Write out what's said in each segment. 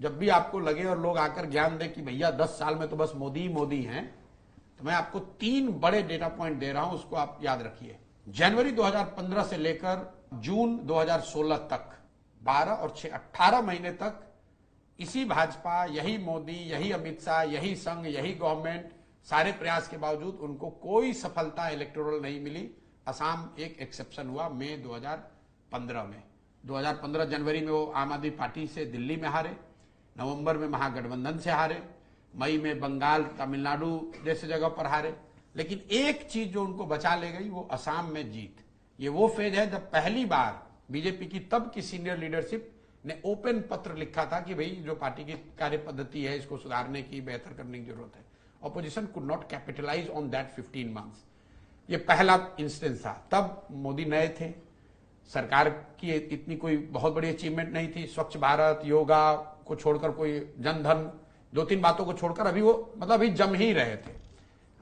जब भी आपको लगे और लोग आकर ज्ञान दे कि भैया 10 साल में तो बस मोदी ही मोदी हैं, तो मैं आपको 3 बड़े डेटा पॉइंट दे रहा हूं, उसको आप याद रखिए। जनवरी 2015 से लेकर जून 2016 तक 12 और 6 18 महीने तक इसी भाजपा, यही मोदी, यही अमित शाह, यही संघ, यही गवर्नमेंट, सारे प्रयास के बावजूद उनको कोई सफलता इलेक्टोरल नहीं मिली। असम एक एक्सेप्शन हुआ मई 2015 में। 2015 जनवरी में वो आम आदमी पार्टी से दिल्ली में हारे, नवंबर में महागठबंधन से हारे, मई में बंगाल, तमिलनाडु जैसे जगह पर हारे। लेकिन एक चीज जो उनको बचा ले गई वो असम में जीत। ये वो फेज है जब पहली बार बीजेपी की तब की सीनियर लीडरशिप ने ओपन पत्र लिखा था कि भाई जो पार्टी की कार्य पद्धति है इसको सुधारने की, बेहतर करने की जरूरत है। Opposition could not capitalise on that 15 months. ये पहला इंस्टेंस था। तब मोदी नए थे, सरकार की इतनी कोई बहुत बड़ी अचीवमेंट नहीं थी। स्वच्छ भारत, योगा को छोड़कर, कोई जनधन, 2-3 बातों को छोड़कर अभी वो मतलब अभी जम ही रहे थे।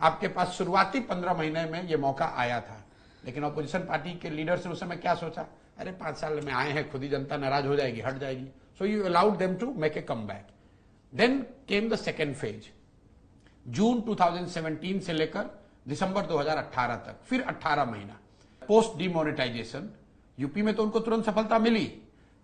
आपके पास शुरुआती 15 महीने में ये मौका आया था, लेकिन ऑपोजिशन पार्टी के लीडर से उस समय क्या सोचा, अरे 5 साल में आए हैं, खुद ही जनता नाराज हो जाएगी, हट जाएगी। So you allowed them to make a comeback. Then came the second phase, June 2017 से लेकर दिसंबर 2018 तक, फिर 18 महीना पोस्ट डीमोनेटाइजेशन। यूपी में तो उनको तुरंत सफलता मिली,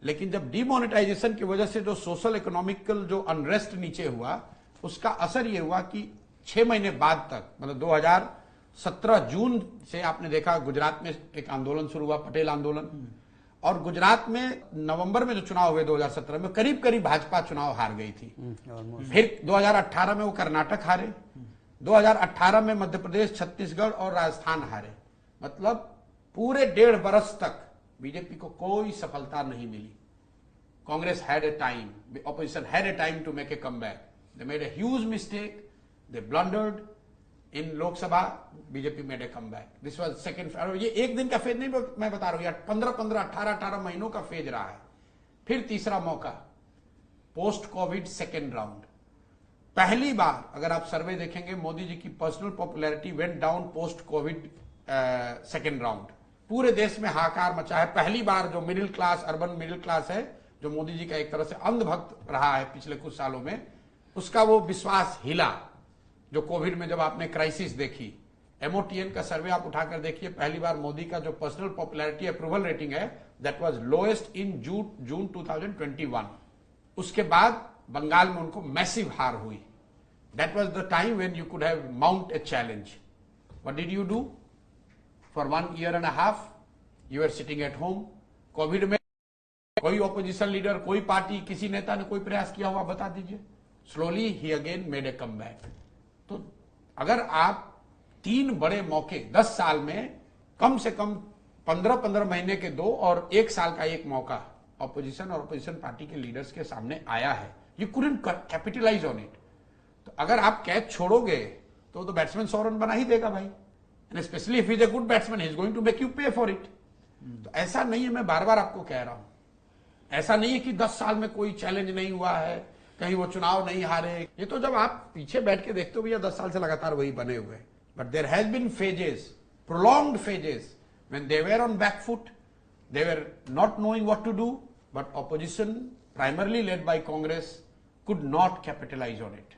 लेकिन जब डीमोनेटाइजेशन की वजह से जो सोशल इकोनॉमिकल जो अनरेस्ट नीचे हुआ, उसका असर यह हुआ कि 6 महीने बाद तक, मतलब 2017 जून से आपने देखा गुजरात में एक आंदोलन शुरू हुआ, पटेल आंदोलन। और गुजरात में नवंबर में जो चुनाव हुए 2017 में, करीब करीब भाजपा चुनाव हार गई थी। फिर 2018 में वो कर्नाटक हारे, 2018 में मध्य प्रदेश, छत्तीसगढ़ और राजस्थान हारे। मतलब पूरे 1.5 बरस तक बीजेपी को कोई सफलता नहीं मिली। Congress had a time, opposition had a time to make a comeback. They made a huge mistake, they blundered in Lok Sabha, BJP made a comeback. This was second. ये एक दिन का फेज नहीं मैं बता रहा हूं, 15-15, 18-18 महीनों का फेज रहा है। फिर तीसरा मौका, पोस्ट कोविड सेकेंड राउंड। पहली बार अगर आप सर्वे देखेंगे, मोदी जी की personal popularity went down post Covid second round. पूरे देश में हाहाकार मचा है। पहली बार जो middle class, urban middle class है, जो मोदी जी का एक तरह से अंधभक्त रहा है पिछले कुछ सालों में, उसका वो विश्वास हिला। जो कोविड में जब आपने क्राइसिस देखी, एमओटीएन का सर्वे आप उठाकर देखिए, पहली बार मोदी का जो पर्सनल पॉपुलैरिटी अप्रूवल रेटिंग है, that was lowest in June 2021। उसके बाद बंगाल में उनको मैसिव हार हुई। That was the time when you could have mount a challenge. What did you do? For 1.5 years you are sitting at home. Covid में कोई opposition leader, कोई party, किसी नेता ने कोई प्रयास किया हुआ बता दीजिए। Slowly he again made a comeback. तो अगर आप 3 बड़े मौके 10 साल में, कम से कम 15-15 महीने के 2 और 1 साल का 1 मौका ऑपोजिशन और ऑपोजिशन पार्टी के लीडर्स के सामने आया है, you couldn't capitalise on it. तो अगर आप कैच छोड़ोगे तो बैट्समैन 100 रन बना ही देगा भाई। And specially if is a good batsman, he is going to make you pay for it. तो ऐसा नहीं है, मैं बार बार आपको कह रहा हूं, ऐसा नहीं है कि 10 साल में कोई चैलेंज नहीं हुआ है, कहीं वो चुनाव नहीं हारे। ये तो जब आप पीछे बैठ के देखते हो भैया 10 साल से लगातार वही बने हुए। But there has been phases, prolonged phases, when they were on back foot, they were not knowing what to do, but opposition primarily led by Congress could not capitalise on it.